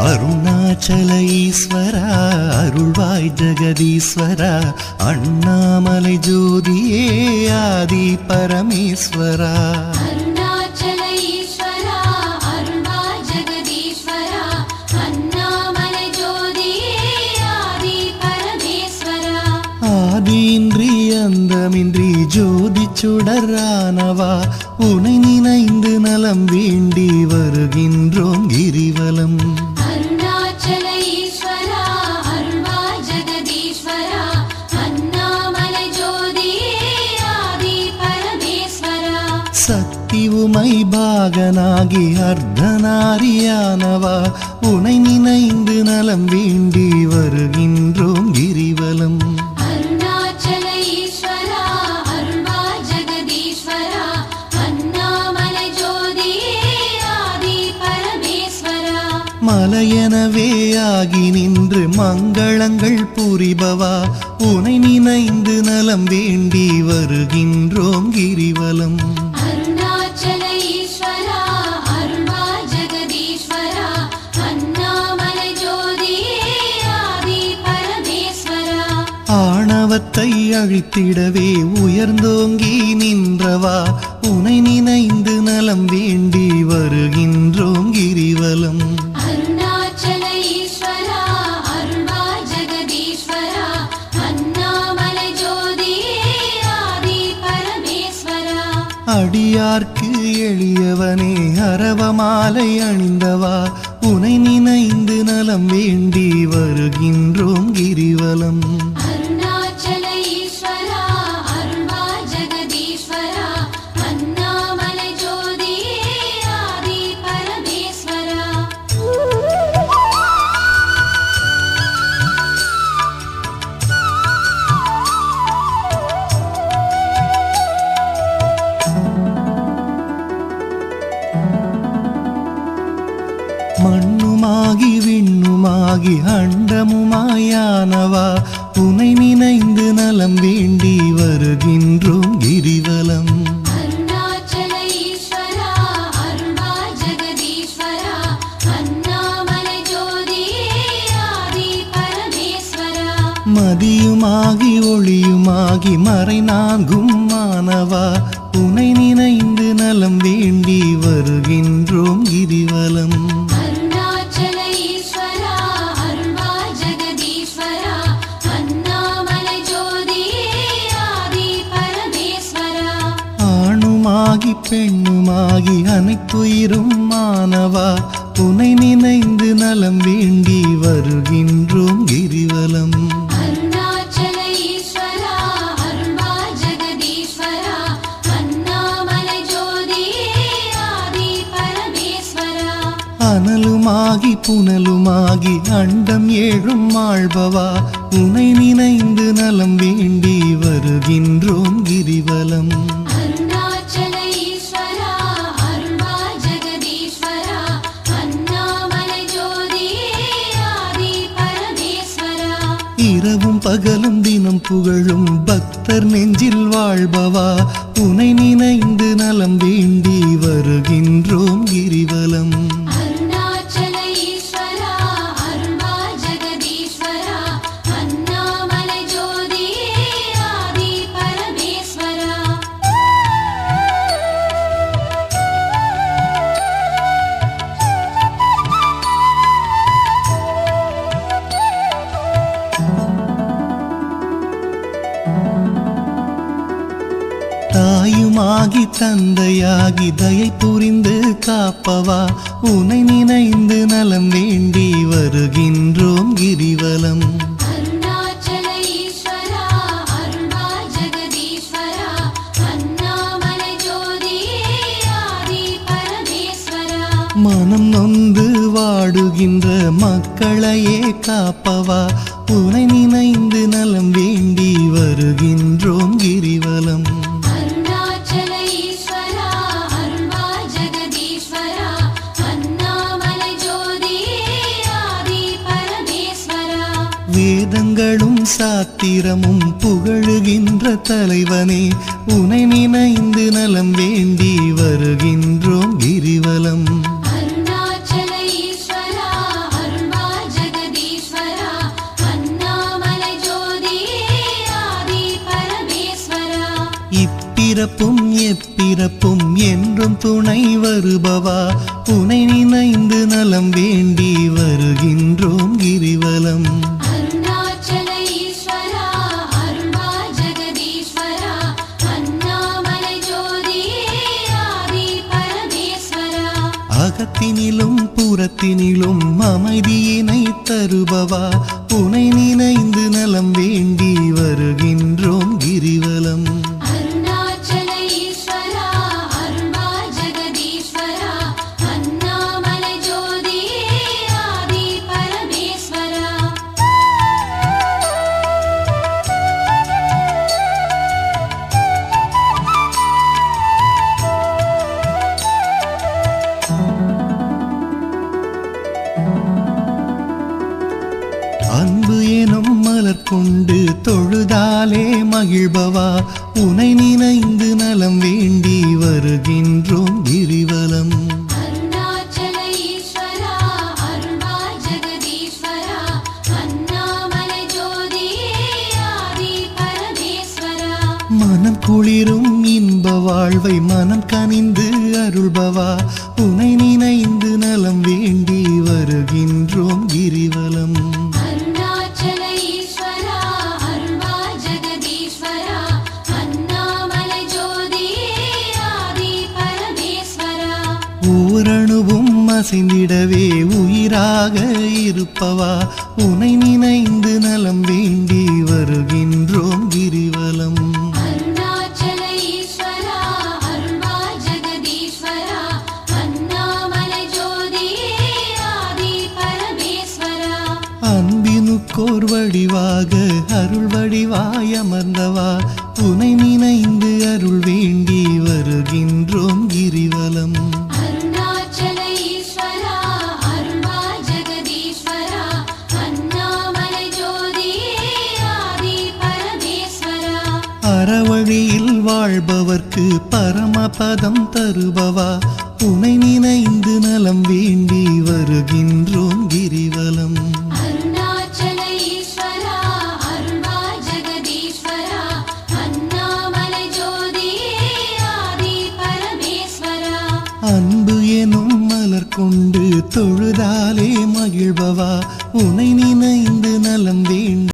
அருணாச்சல ஈஸ்வரா அருள்வாய் ஜெகதீஸ்வரா அண்ணாமலை ஜோதியே ஆதி பரமேஸ்வரா அருணாச்சல ஈஸ்வரா அருள்வாய் ஜெகதீஸ்வரா அண்ணாமலை ஜோதியே ஆதி பரமேஸ்வரா ஆதியின்றி அந்தமின்றி ஜோதி சுடரானவா உனை நினைந்து நலம் வேண்டி வருகின்றோம் கிரிவலம் அருணாச்சல ஈஸ்வரா அருள்வாய் ஜெகதீஸ்வரா அண்ணாமலை ஜோதியே ஆதி பரமேஸ்வரா சக்தி உமை பாகனாகி அர்த்தநாரியானவா உனை நினைந்து நலம் வேண்டி வருகின்றோம் கிரிவலம் அருணாச்சல ஈஸ்வரா அருள்வாய் ஜெகதீஸ்வரா அண்ணாமலை ஜோதியே ஆதி பரமேஸ்வரா மலையெனவே ஆகி நின்று மங்களங்கள் புரிபவா உனை நினைந்து நலம் வேண்டி வருகின்றோம் கிரிவலம் அருணாச்சல ஈஸ்வரா அருள்வாய் ஜெகதீஸ்வரா அண்ணாமலை ஜோதியே ஆதி பரமேஸ்வரா ஆணவத்தை அழித்திடவே உயர்ந்தோங்கி நின்றவா உனை நினைந்து நலம் வேண்டி வருகின்றோம் கிரிவலம் அருணாச்சல ஈஸ்வரா அருள்வாய் ஜெகதீஸ்வரா அண்ணாமலை ஜோதியே ஆதி பரமேஸ்வரா அடியார்க்கு எளியவனே அரவமாலை அணிந்தவா உனை நினைந்து நலம் வேண்டி வருகின்றோம் கிரிவலம் அருணாச்சல ஈஸ்வரா அருள்வாய் ஜெகதீஸ்வரா அண்ணாமலை ஜோதியே ஆதி பரமேஸ்வரா மண்ணுமாகி விண்ணுமாகி அண்டமுமாயானவா உனை நினைந்து நலம் வேண்டி வருகின்றோம் கிரிவலம் அருணாச்சல ஈஸ்வரா அருள்வாய் ஜெகதீஸ்வரா அண்ணாமலை ஜோதியே ஆதி பரமேஸ்வரா மதியுமாகி ஒளியுமாகி மறைநான்கும் மானவா உனை நினைந்து நலம் வேண்டி வருகின்றோம் கிரிவலம் அருணாச்சல ஈஸ்வரா அருள்வாய் ஜெகதீஸ்வரா அண்ணாமலை ஜோதியே ஆதி பரமேஸ்வரா ஆணுமாகி பெண்ணுமாகி அனைத்துயிரும் மானவா உனை நினைந்து நலம் வேண்டி வருகின்றோம் கிரிவலம் அருணாச்சல ஈஸ்வரா அருள்வாய் ஜெகதீஸ்வரா அண்ணாமலை ஜோதியே ஆதி பரமேஸ்வரா அனலுமாகி புனலுமாகி அண்டம் ஏழும் ஆள்பவா உனை நினைந்து நலம் வேண்டி வருகின்றோம் கிரிவலம் அருணாச்சல ஈஸ்வரா அருள்வாய் ஜெகதீஸ்வரா அண்ணாமலை ஜோதியே ஆதி பரமேஸ்வரா இரவும் பகலும் தினம் புகழும் பக்தர் நெஞ்சில் வாழ்பவா உனை நினைந்து நலம் வேண்டி வருகின்றோம் கிரிவலம் அருணாச்சல ஈஸ்வரா அருள்வாய் ஜெகதீஸ்வரா அண்ணாமலை ஜோதியே ஆதி பரமேஸ்வரா தாயுமாகி தந்தையாகி தயை புரிந்து காப்பவா உனை நினைந்து நலம் வேண்டி வருகின்றோம் கிரிவலம் அருணாச்சல ஈஸ்வரா அருள்வாய் ஜெகதீஸ்வரா அண்ணாமலை ஜோதியே ஆதி பரமேஸ்வரா மனம் நொந்து வாடுகின்ற மக்களையே காப்பவா உனை நினைந்து நலம் வேண்டி வருகின்றோம் கிரிவலம் அருணாச்சல ஈஸ்வரா அருள்வாய் ஜெகதீஸ்வரா அண்ணாமலை ஜோதியே ஆதி பரமேஸ்வரா வேதங்களும் சாத்திரமும் புகழுகின்ற தலைவனே உனை நினைந்து நலம் வேண்டி வருகின்றோம் கிரிவலம் அருணாச்சல ஈஸ்வரா அருள்வாய் இப்பிறப்பும் எப்பிறப்பும் என்றும் துணை வருபவா உனை நினைந்து நலம் வேண்டி வருகின்றோம் கிரிவலம். அருணாச்சல ஈஸ்வரா அருள்வா ஜெகதீஸ்வரா அண்ணாமலை ஜோதியே ஆதி பரமேஸ்வரா. அகத்தினிலும் புறத்தினிலும் அமைதியினை தருபவா உனை நினைந்து நலம் வேண்டி வருகின்றோம் கிரிவலம். அருணாச்சல ஈஸ்வரா அருள்வா ஜெகதீஸ்வரா அண்ணாமலை ஜோதியே ஆதி பரமேஸ்வரா. அன்பு எனும் மலர் கொண்டு தொழுதாலே மகிழ்பவா உனை நினைந்து நலம் வேண்டி வருகின்றோம் கிரிவலம். அருணாச்சல ஈஸ்வரா அருள்வா ஜெகதீஸ்வரா அண்ணாமலை ஜோதியே ஆதி பரமேஸ்வரா. மனம் குளிரும் இன்ப வாழ்வை மனம் கனிந்து அருள்பவா உனை நினைந்து நலம் வேண்டி வருகின்றோம் கிரிவலம். அருணாச்சல ஈஸ்வரா அருள்வா ஜெகதீஸ்வரா அண்ணாமலை ஜோதியே ஆதி பரமேஸ்வரா. ஓரணுவும் அசைந்திடவே உயிராக இருப்பவா உனை நினைந்து நலம் வேண்டி வருகின்றோம் கிரிவலம். அருணாச்சல ஈஸ்வரா அருள்வா ஜெகதீஸ்வரா அண்ணாமலை ஜோதியே ஆதி பரமேஸ்வரா. அன்பினுக்கோர் வடிவாக அருள் வடிவாய் அமர்ந்தவா உனை நினைந்து அருள் வேண்டி வருகின்றோம் கிரிவலம். அருணாச்சல ஈஸ்வரா அருள்வா ஜெகதீஸ்வரா அண்ணாமலை ஜோதியே ஆதி பரமேஸ்வரா. அறவழியில் வாழ்பவர்க்கு பரமபதம் தருபவா உனை நினைந்து நலம் வேண்டி வருகின்றோம் கிரிவலம். அருணாச்சல ஈஸ்வரா அருள்வா ஜெகதீஸ்வரா அண்ணாமலை ஜோதியே ஆதி பரமேஸ்வரா. அன்பு எனும் மலர் கொண்டு தொழுதாலே மகிழ்பவா உனை நினைந்து